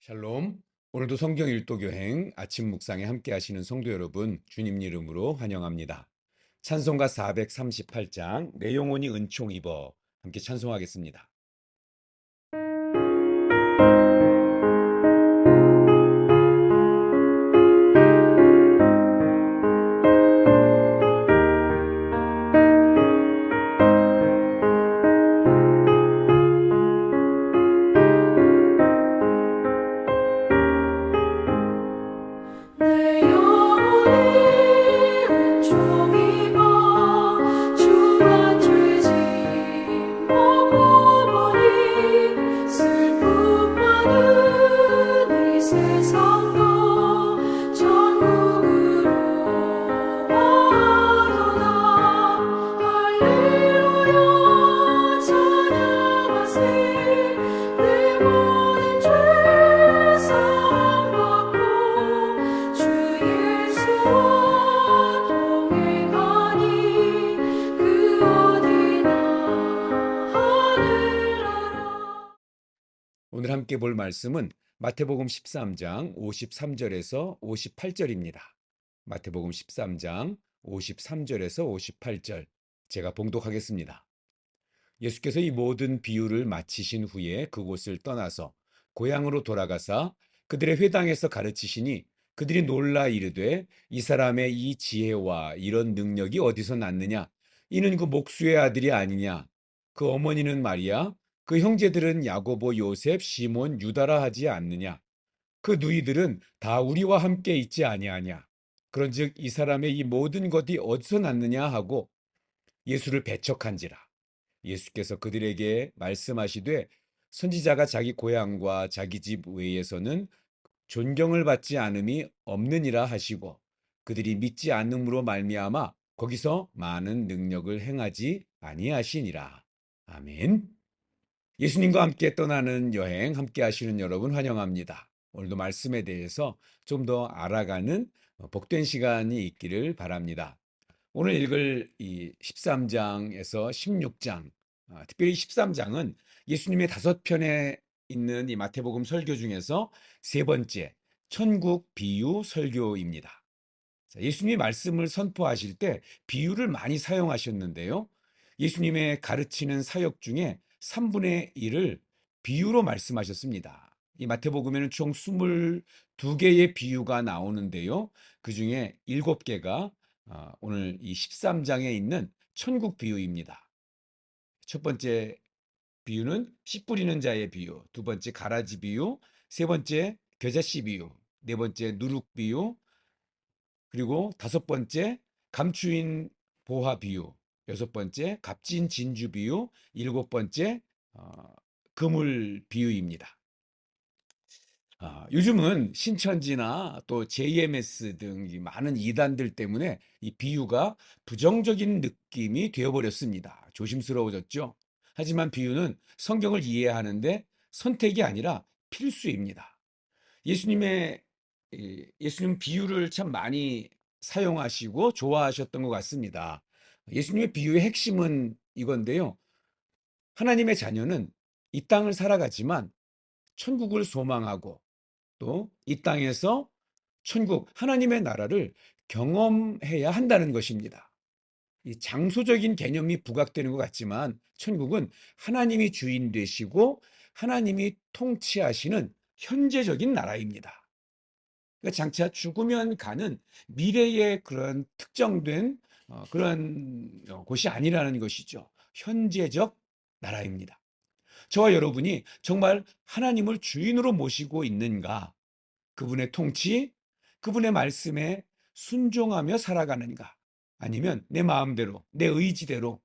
샬롬. 오늘도 성경 일도 교행 아침 묵상에 함께 하시는 성도 여러분, 주님 이름으로 환영합니다. 찬송가 438장 내 영혼이 은총 입어 함께 찬송하겠습니다. 내 영혼이 은총입어 주와 죄짐 벗고 보니 슬픔 많은 이 세상도 천국으로 와도다. 할렐루야 찬양하세. 내 모든 죄 사함받고 주 예수와 동행하니 그 어디나 하늘나라. 오늘 함께 볼 말씀은 마태복음 13장 53절에서 58절입니다. 마태복음 13장 53절에서 58절 제가 봉독하겠습니다. 예수께서 이 모든 비유를 마치신 후에 그곳을 떠나서 고향으로 돌아가사 그들의 회당에서 가르치시니 그들이 놀라 이르되 이 사람의 이 지혜와 이런 능력이 어디서 났느냐? 이는 그 목수의 아들이 아니냐? 그 어머니는 마리아, 그 형제들은 야고보, 요셉, 시몬, 유다라 하지 않느냐? 그 누이들은 다 우리와 함께 있지 아니하냐? 그런즉 이 사람의 이 모든 것이 어디서 났느냐 하고 예수를 배척한지라. 예수께서 그들에게 말씀하시되 선지자가 자기 고향과 자기 집 외에서는 존경을 받지 않음이 없느니라 하시고 그들이 믿지 않음으로 말미암아 거기서 많은 능력을 행하지 아니하시니라. 아멘. 예수님과 함께 떠나는 여행 함께 하시는 여러분 환영합니다. 오늘도 말씀에 대해서 좀 더 알아가는 복된 시간이 있기를 바랍니다. 오늘 읽을 이 13장에서 16장, 특별히 13장은 예수님의 5편에 있는 이 마태복음 설교 중에서 세 번째, 천국 비유 설교입니다. 자, 예수님이 말씀을 선포하실 때 비유를 많이 사용하셨는데요. 예수님의 가르치는 사역 중에 3분의 1을 비유로 말씀하셨습니다. 이 마태복음에는 총 22개의 비유가 나오는데요. 그 중에 7개가 오늘 이 13장에 있는 천국 비유입니다. 첫 번째 비유는 씨 뿌리는 자의 비유, 두 번째 가라지 비유, 세 번째 겨자씨 비유, 네 번째 누룩 비유, 그리고 다섯 번째 감추인 보화 비유, 여섯 번째 값진 진주 비유, 일곱 번째 어, 그물 비유입니다. 요즘은 신천지나 또 JMS 등 이 많은 이단들 때문에 이 비유가 부정적인 느낌이 되어버렸습니다. 조심스러워졌죠. 하지만 비유는 성경을 이해하는데 선택이 아니라 필수입니다. 예수님 비유를 참 많이 사용하시고 좋아하셨던 것 같습니다. 예수님의 비유의 핵심은 이건데요. 하나님의 자녀는 이 땅을 살아가지만 천국을 소망하고 또 이 땅에서 천국, 하나님의 나라를 경험해야 한다는 것입니다. 이 장소적인 개념이 부각되는 것 같지만 천국은 하나님이 주인 되시고 하나님이 통치하시는 현재적인 나라입니다. 그러니까 장차 죽으면 가는 미래의 그런 특정된 그런 곳이 아니라는 것이죠. 현재적 나라입니다. 저와 여러분이 정말 하나님을 주인으로 모시고 있는가? 그분의 통치, 그분의 말씀에 순종하며 살아가는가? 아니면 내 마음대로, 내 의지대로,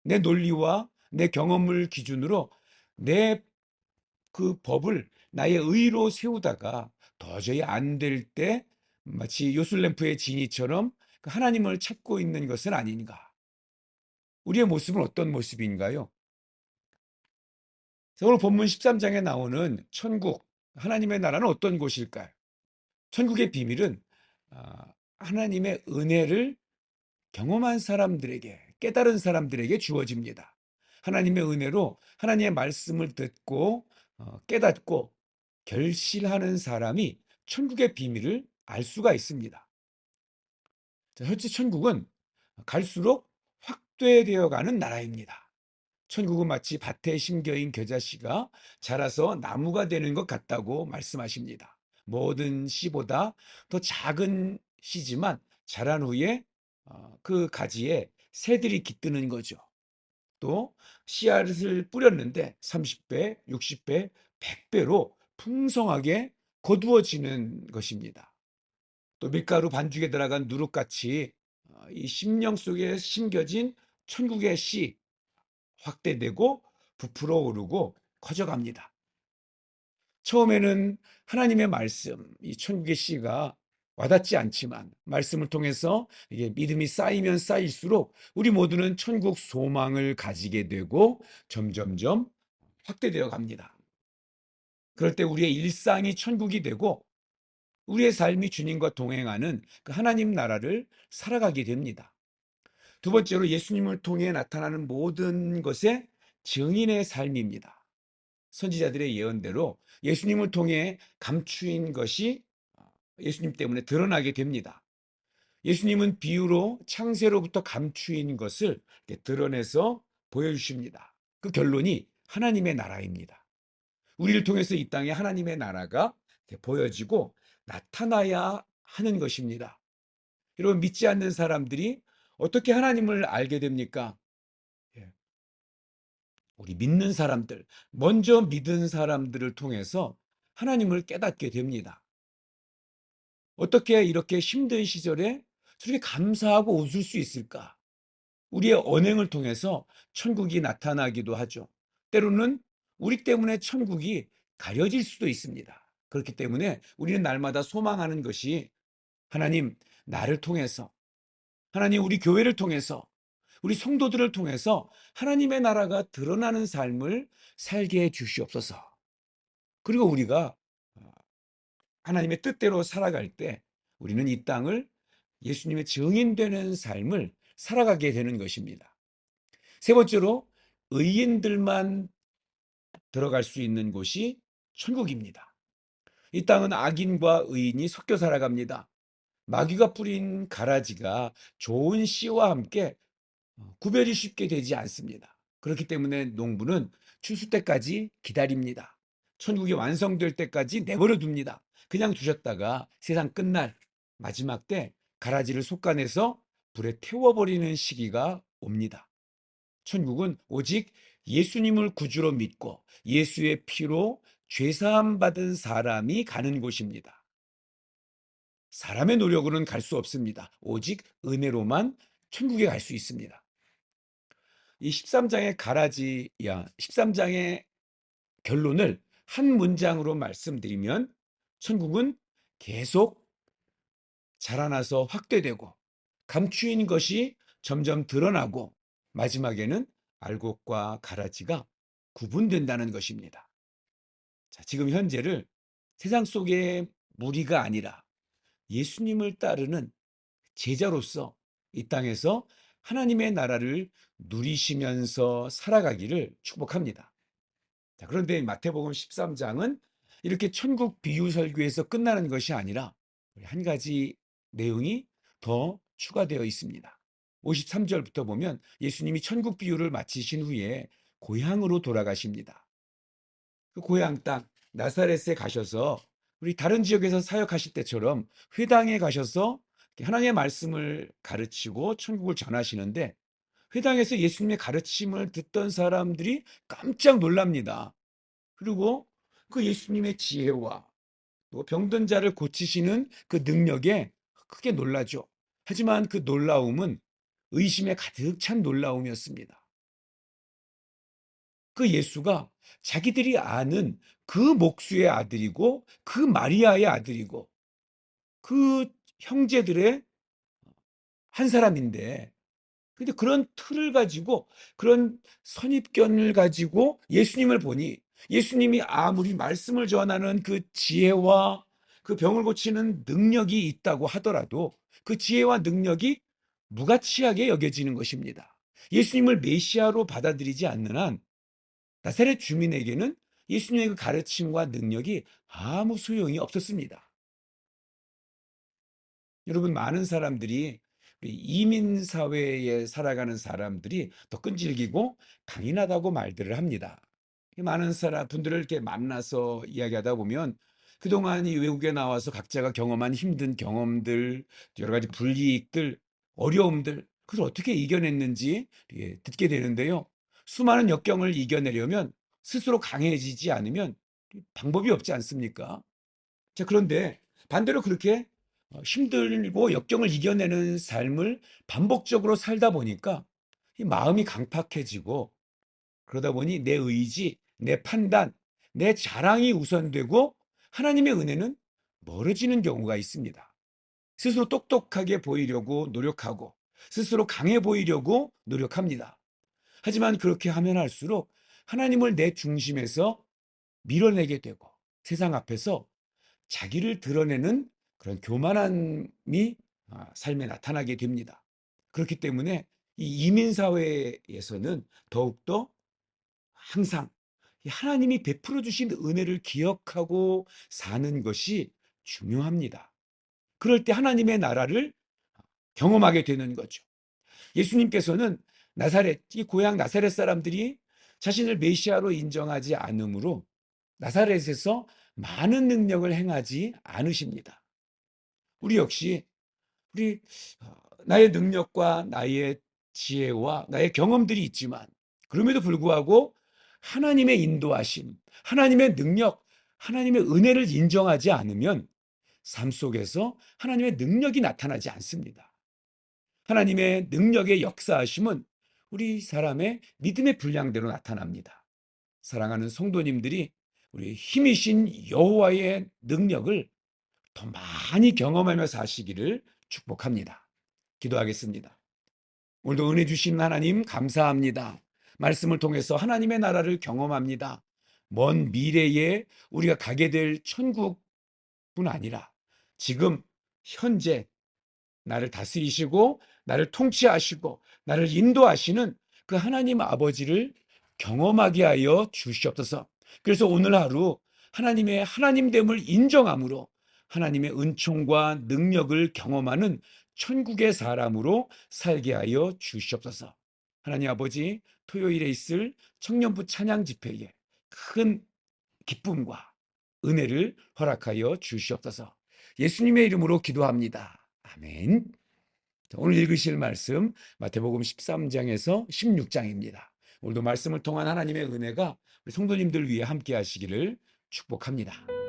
내 논리와 내 경험을 기준으로 내 그 법을 나의 의로 세우다가 도저히 안 될 때 마치 요술램프의 지니처럼 그 하나님을 찾고 있는 것은 아닌가? 우리의 모습은 어떤 모습인가요? 오늘 본문 13장에 나오는 천국, 하나님의 나라는 어떤 곳일까요? 천국의 비밀은 하나님의 은혜를 경험한 사람들에게, 깨달은 사람들에게 주어집니다. 하나님의 은혜로 하나님의 말씀을 듣고 깨닫고 결실하는 사람이 천국의 비밀을 알 수가 있습니다. 자, 현재 천국은 갈수록 확대되어 가는 나라입니다. 천국은 마치 밭에 심겨인 겨자씨가 자라서 나무가 되는 것 같다고 말씀하십니다. 모든 씨보다 더 작은 씨지만 자란 후에 그 가지에 새들이 깃드는 거죠. 또 씨앗을 뿌렸는데 30배, 60배, 100배로 풍성하게 거두어지는 것입니다. 또 밀가루 반죽에 들어간 누룩같이 이 심령 속에 심겨진 천국의 씨 확대되고 부풀어 오르고 커져갑니다. 처음에는 하나님의 말씀, 이 천국의 씨가 와닿지 않지만 말씀을 통해서 이게 믿음이 쌓이면 쌓일수록 우리 모두는 천국 소망을 가지게 되고 점점점 확대되어 갑니다. 그럴 때 우리의 일상이 천국이 되고 우리의 삶이 주님과 동행하는 그 하나님 나라를 살아가게 됩니다. 두 번째로 예수님을 통해 나타나는 모든 것의 증인의 삶입니다. 선지자들의 예언대로 예수님을 통해 감추인 것이 예수님 때문에 드러나게 됩니다. 예수님은 비유로 창세로부터 감추인 것을 드러내서 보여주십니다. 그 결론이 하나님의 나라입니다. 우리를 통해서 이 땅에 하나님의 나라가 보여지고 나타나야 하는 것입니다. 여러분, 믿지 않는 사람들이 어떻게 하나님을 알게 됩니까? 예, 우리 믿는 사람들, 먼저 믿은 사람들을 통해서 하나님을 깨닫게 됩니다. 어떻게 이렇게 힘든 시절에 저렇게 감사하고 웃을 수 있을까? 우리의 언행을 통해서 천국이 나타나기도 하죠. 때로는 우리 때문에 천국이 가려질 수도 있습니다. 그렇기 때문에 우리는 날마다 소망하는 것이 하나님, 나를 통해서, 하나님, 우리 교회를 통해서, 우리 성도들을 통해서 하나님의 나라가 드러나는 삶을 살게 해 주시옵소서. 그리고 우리가 하나님의 뜻대로 살아갈 때 우리는 이 땅을 예수님의 증인되는 삶을 살아가게 되는 것입니다. 세 번째로 의인들만 들어갈 수 있는 곳이 천국입니다. 이 땅은 악인과 의인이 섞여 살아갑니다. 마귀가 뿌린 가라지가 좋은 씨와 함께 구별이 쉽게 되지 않습니다. 그렇기 때문에 농부는 추수 때까지 기다립니다. 천국이 완성될 때까지 내버려 둡니다. 그냥 두셨다가 세상 끝날 마지막 때 가라지를 솎아내서 불에 태워버리는 시기가 옵니다. 천국은 오직 예수님을 구주로 믿고 예수의 피로 죄사함 받은 사람이 가는 곳입니다. 사람의 노력으로는 갈 수 없습니다. 오직 은혜로만 천국에 갈 수 있습니다. 이 13장의 가라지야, 13장의 결론을 한 문장으로 말씀드리면 천국은 계속 자라나서 확대되고 감추인 것이 점점 드러나고 마지막에는 알곡과 가라지가 구분된다는 것입니다. 자, 지금 현재를 세상 속의 무리가 아니라 예수님을 따르는 제자로서 이 땅에서 하나님의 나라를 누리시면서 살아가기를 축복합니다. 자, 그런데 마태복음 13장은 이렇게 천국 비유 설교에서 끝나는 것이 아니라 한 가지 내용이 더 추가되어 있습니다. 53절부터 보면 예수님이 천국 비유를 마치신 후에 고향으로 돌아가십니다. 그 고향 땅 나사렛에 가셔서 우리 다른 지역에서 사역하실 때처럼 회당에 가셔서 하나님의 말씀을 가르치고 천국을 전하시는데 회당에서 예수님의 가르침을 듣던 사람들이 깜짝 놀랍니다. 그리고 그 예수님의 지혜와 또 병든 자를 고치시는 그 능력에 크게 놀라죠. 하지만 그 놀라움은 의심에 가득 찬 놀라움이었습니다. 그 예수가 자기들이 아는 그 목수의 아들이고 그 마리아의 아들이고 그 형제들의 한 사람인데, 근데 그런 틀을 가지고 그런 선입견을 가지고 예수님을 보니 예수님이 아무리 말씀을 전하는 그 지혜와 그 병을 고치는 능력이 있다고 하더라도 그 지혜와 능력이 무가치하게 여겨지는 것입니다. 예수님을 메시아로 받아들이지 않는 한 나사렛 주민에게는 예수님의 그 가르침과 능력이 아무 소용이 없었습니다. 여러분, 많은 사람들이 우리 이민 사회에 살아가는 사람들이 더 끈질기고 강인하다고 말들을 합니다. 많은 사람 분들을 이렇게 만나서 이야기하다 보면 그동안 이 외국에 나와서 각자가 경험한 힘든 경험들, 여러 가지 불이익들, 어려움들, 그걸 어떻게 이겨냈는지 듣게 되는데요. 수많은 역경을 이겨내려면 스스로 강해지지 않으면 방법이 없지 않습니까? 자, 그런데 반대로 그렇게 힘들고 역경을 이겨내는 삶을 반복적으로 살다 보니까 이 마음이 강팍해지고, 그러다 보니 내 의지, 내 판단, 내 자랑이 우선되고 하나님의 은혜는 멀어지는 경우가 있습니다. 스스로 똑똑하게 보이려고 노력하고 스스로 강해 보이려고 노력합니다. 하지만 그렇게 하면 할수록 하나님을 내 중심에서 밀어내게 되고 세상 앞에서 자기를 드러내는 그런 교만함이 삶에 나타나게 됩니다. 그렇기 때문에 이 이민 사회에서는 더욱더 항상 이 하나님이 베풀어 주신 은혜를 기억하고 사는 것이 중요합니다. 그럴 때 하나님의 나라를 경험하게 되는 거죠. 예수님께서는 나사렛, 이 고향 나사렛 사람들이 자신을 메시아로 인정하지 않으므로 나사렛에서 많은 능력을 행하지 않으십니다. 우리 역시 우리 나의 능력과 나의 지혜와 나의 경험들이 있지만 그럼에도 불구하고 하나님의 인도하심, 하나님의 능력, 하나님의 은혜를 인정하지 않으면 삶 속에서 하나님의 능력이 나타나지 않습니다. 하나님의 능력의 역사하심은 우리 사람의 믿음의 분량대로 나타납니다. 사랑하는 성도님들이 우리 힘이신 여호와의 능력을 더 많이 경험하며 사시기를 축복합니다. 기도하겠습니다. 오늘도 은혜 주신 하나님 감사합니다. 말씀을 통해서 하나님의 나라를 경험합니다. 먼 미래에 우리가 가게 될 천국뿐 아니라 지금 현재 나를 다스리시고 나를 통치하시고 나를 인도하시는 그 하나님 아버지를 경험하게 하여 주시옵소서. 그래서 오늘 하루 하나님의 하나님됨을 인정함으로 하나님의 은총과 능력을 경험하는 천국의 사람으로 살게 하여 주시옵소서. 하나님 아버지, 토요일에 있을 청년부 찬양 집회에 큰 기쁨과 은혜를 허락하여 주시옵소서. 예수님의 이름으로 기도합니다. 아멘. 오늘 읽으실 말씀 마태복음 13장에서 16장입니다. 오늘도 말씀을 통한 하나님의 은혜가 우리 성도님들 위해 함께 하시기를 축복합니다.